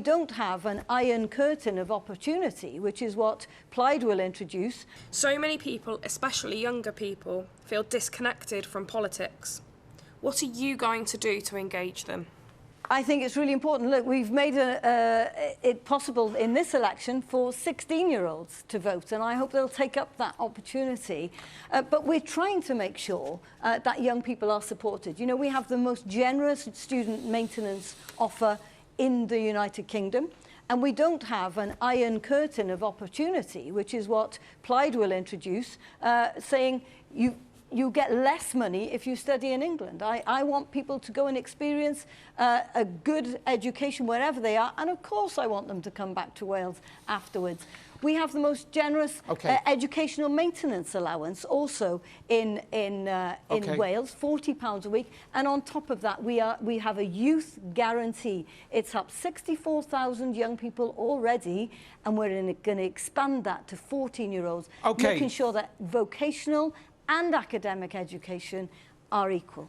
don't have an iron curtain of opportunity, which is what Plaid will introduce. So many people, especially younger people, feel disconnected from politics. What are you going to do to engage them? I think it's really important. Look, we've made it possible in this election for 16-year-olds to vote, and I hope they'll take up that opportunity. But we're trying to make sure that young people are supported. You know, we have the most generous student maintenance offer in the United Kingdom, and we don't have an iron curtain of opportunity, which is what Plaid will introduce, saying you get less money if you study in England. I want people to go and experience a good education wherever they are, and of course I want them to come back to Wales afterwards. We have the most generous educational maintenance allowance also in Wales, £40 a week, and on top of that we have a youth guarantee. It's up 64,000 young people already, and we're going to expand that to 14-year-olds, making sure that vocational and academic education are equal.